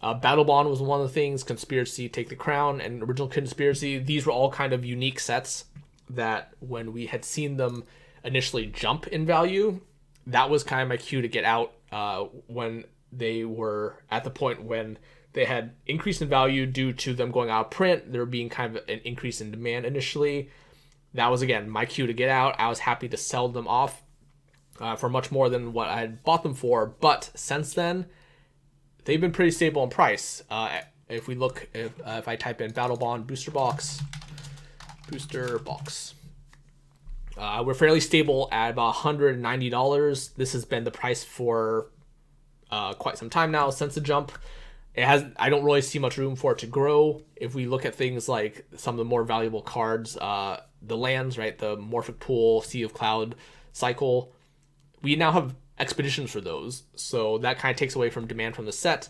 Battle Bond was one of the things, Conspiracy, Take the Crown, and Original Conspiracy. These were all kind of unique sets that when we had seen them initially jump in value, that was kind of my cue to get out when they were at the point when they had increased in value due to them going out of print. There being kind of an increase in demand initially. That was, again, my cue to get out. I was happy to sell them off for much more than what I had bought them for. But since then, they've been pretty stable in price. If we look, if I type in Battle Bond booster box, we're fairly stable at about $190. This has been the price for quite some time now since the jump. I don't really see much room for it to grow. If we look at things like some of the more valuable cards, the lands, right, the Morphic Pool, Sea of Cloud cycle, we now have expeditions for those, so that kind of takes away from demand from the set.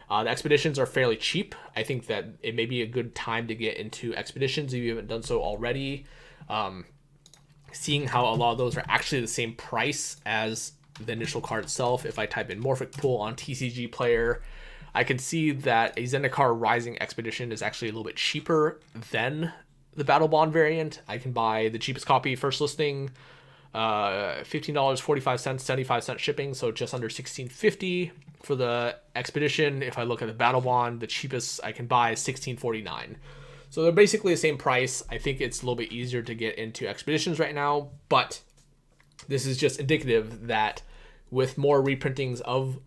The expeditions are fairly cheap. I think that it may be a good time to get into expeditions if you haven't done so already. Seeing how a lot of those are actually the same price as the initial card itself. If I type in Morphic Pool on TCG Player, I can see that a Zendikar Rising Expedition is actually a little bit cheaper than the Battle Bond variant. I can buy the cheapest copy first listing, $15.45, 75 cents shipping, so just under $16.50 For the Expedition, if I look at the Battle Bond, the cheapest I can buy is $16.49. So they're basically the same price. I think it's a little bit easier to get into Expeditions right now, but this is just indicative that with more reprintings of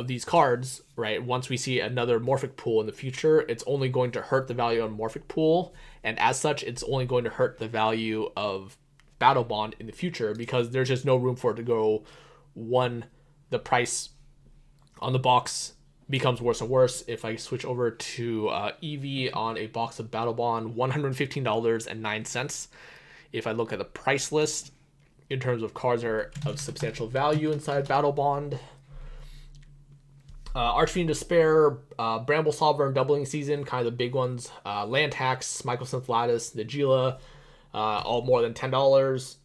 these cards, right? Once we see another Morphic pool in the future, it's only going to hurt the value on Morphic pool, and as such, it's only going to hurt the value of Battle Bond in the future because there's just no room for it to go. One, the price on the box becomes worse and worse. If I switch over to EV on a box of Battle Bond, $115.09. If I look at the price list in terms of cards are of substantial value inside Battle Bond, Archfiend Despair, Bramble Sovereign, Doubling Season, kind of the big ones. Land Tax, Michael Lattice, Nagila, all more than $10.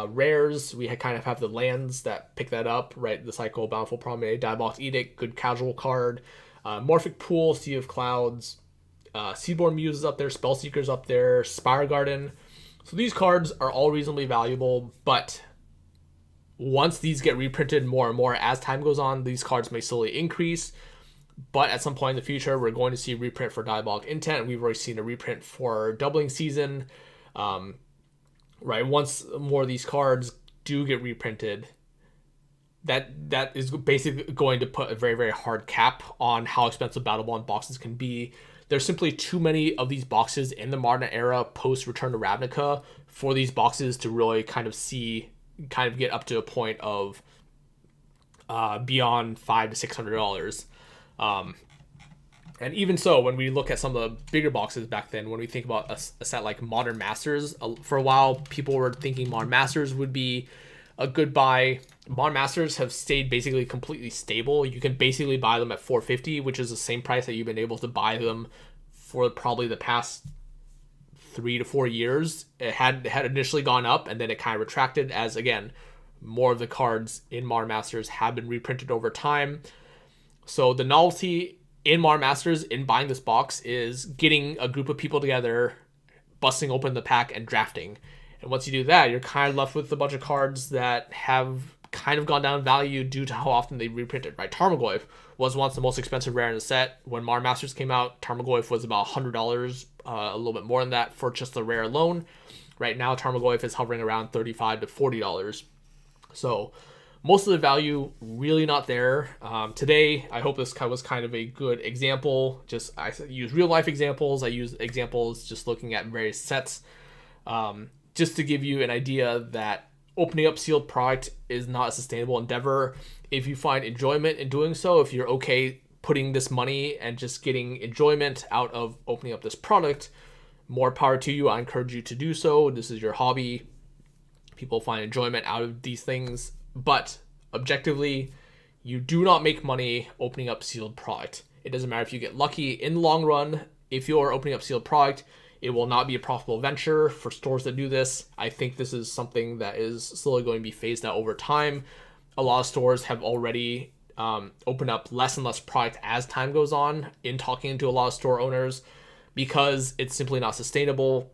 Rares, we kind of have the lands that pick that up, right? The Cycle, Bountiful Promenade, Diebox Edict, good casual card. Morphic Pool, Sea of Clouds, Seaborn Muse is up there, Spellseeker's up there, Spire Garden. So these cards are all reasonably valuable, but once these get reprinted more and more as time goes on, these cards may slowly increase. But at some point in the future, we're going to see a reprint for Diabolic Intent. We've already seen a reprint for Doubling Season. Right, once more of these cards do get reprinted, that is basically going to put a very, very hard cap on how expensive Battle Bond boxes can be. There's simply too many of these boxes in the modern era post Return to Ravnica for these boxes to really kind of get up to a point of beyond $500 to $600. And even so, when we look at some of the bigger boxes back then, when we think about a set like Modern Masters, for a while people were thinking Modern Masters would be a good buy. Modern Masters have stayed basically completely stable. You can basically buy them at $450, which is the same price that you've been able to buy them for probably the past 3 to 4 years. It had initially gone up, and then it kind of retracted as, again, more of the cards in Modern Masters have been reprinted over time. So the novelty in Modern Masters in buying this box is getting a group of people together, busting open the pack, and drafting. And once you do that, you're kind of left with a bunch of cards that have kind of gone down in value due to how often they reprinted, right? Tarmogoyf was once the most expensive rare in the set. When Modern Masters came out, Tarmogoyf was about $100, a little bit more than that for just the rare alone. Right now, Tarmogoyf is hovering around $35 to $40. So most of the value really not there. Today, I hope this was kind of a good example. I use real life examples. I use examples just looking at various sets. Just to give you an idea that opening up sealed product is not a sustainable endeavor. If you find enjoyment in doing so, if you're okay putting this money and just getting enjoyment out of opening up this product, more power to you. I encourage you to do so. This is your hobby. People find enjoyment out of these things, but objectively, you do not make money opening up sealed product. It doesn't matter if you get lucky. In the long run, if you're opening up sealed product, it will not be a profitable venture for stores that do this. I think this is something that is slowly going to be phased out over time. A lot of stores have already opened up less and less product as time goes on in talking to a lot of store owners because it's simply not sustainable.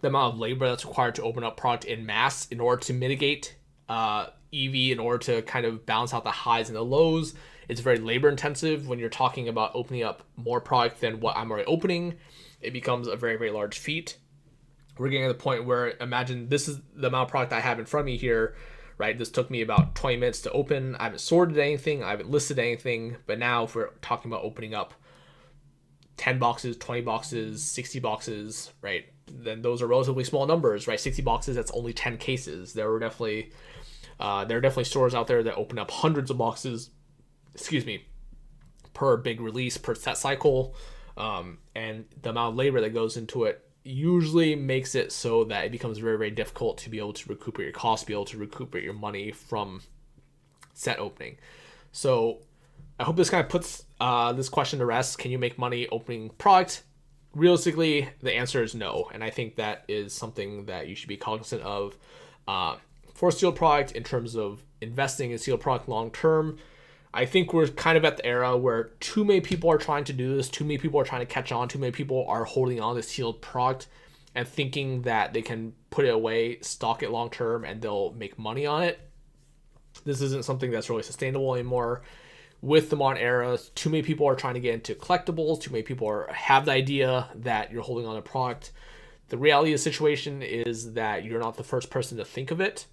The amount of labor that's required to open up product in mass in order to mitigate EV, in order to kind of balance out the highs and the lows, it's very labor intensive. When you're talking about opening up more product than what I'm already opening, it becomes a very, very large feat. We're getting to the point where, imagine this is the amount of product I have in front of me here, right? This took me about 20 minutes to open. I haven't sorted anything. I haven't listed anything. But now if we're talking about opening up 10 boxes, 20 boxes, 60 boxes, right? Then those are relatively small numbers, right? 60 boxes, that's only 10 cases. There are definitely stores out there that open up hundreds of boxes, per big release, per set cycle. And the amount of labor that goes into it usually makes it so that it becomes very, very difficult to be able to recuperate your costs, be able to recuperate your money from set opening. So I hope this kind of puts this question to rest. Can you make money opening product? Realistically, the answer is no. And I think that is something that you should be cognizant of for sealed product in terms of investing in sealed product long term. I think we're kind of at the era where too many people are trying to do this, too many people are trying to catch on, too many people are holding on to sealed product and thinking that they can put it away, stock it long term, and they'll make money on it. This isn't something that's really sustainable anymore. with the modern era, too many people are trying to get into collectibles. Too many people have the idea that you're holding on a product. The reality of the situation is that you're not the first person to think of it.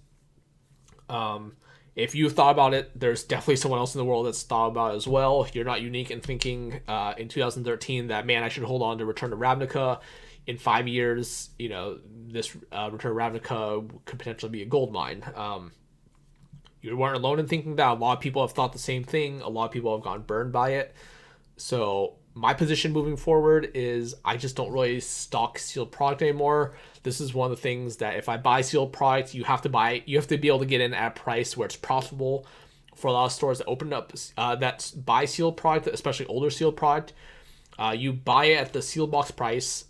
If you've thought about it, there's definitely someone else in the world that's thought about it as well. You're not unique in thinking in 2013 that, man, I should hold on to Return to Ravnica. In 5 years, this Return to Ravnica could potentially be a gold mine. You weren't alone in thinking that. A lot of people have thought the same thing. A lot of people have gone burned by it. So my position moving forward is I just don't really stock sealed product anymore. This is one of the things that if I buy sealed product, you have to be able to get in at a price where it's profitable. For a lot of stores that open up that buy sealed product, especially older sealed product, you buy it at the sealed box price,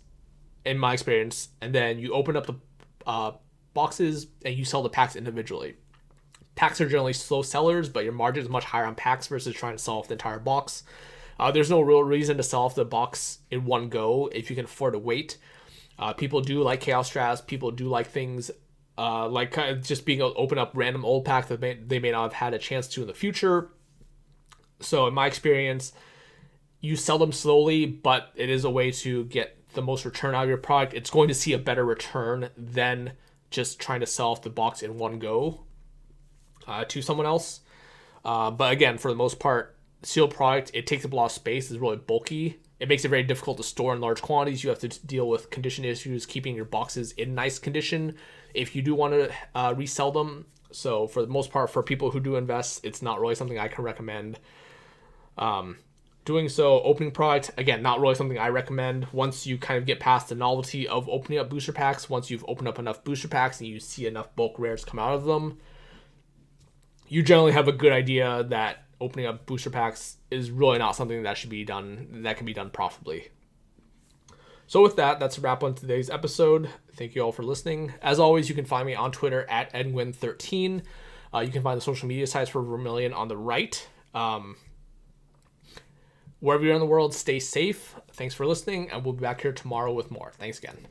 in my experience, and then you open up the boxes and you sell the packs individually. Packs are generally slow sellers, but your margin is much higher on packs versus trying to sell off the entire box. There's no real reason to sell off the box in one go if you can afford to wait. People do like Chaos Strats. People do like things like kind of just being able to open up random old packs that they may not have had a chance to in the future. So in my experience, you sell them slowly, but it is a way to get the most return out of your product. It's going to see a better return than just trying to sell off the box in one go to someone else. But again, for the most part, sealed product, it takes up a lot of space. It's really bulky. It makes it very difficult to store in large quantities. You have to deal with condition issues, keeping your boxes in nice condition if you do want to resell them. So for the most part, for people who do invest, it's not really something I can recommend. Doing so, opening product, again, not really something I recommend. Once you kind of get past the novelty of opening up booster packs, once you've opened up enough booster packs and you see enough bulk rares come out of them, you generally have a good idea that opening up booster packs is really not something that can be done profitably. So with that, that's a wrap on today's episode. Thank you all for listening. As always, you can find me on Twitter at edwin13. You can find the social media sites for Vermilion on the right. Wherever you're in the world, stay safe. Thanks for listening, and we'll be back here tomorrow with more. Thanks again.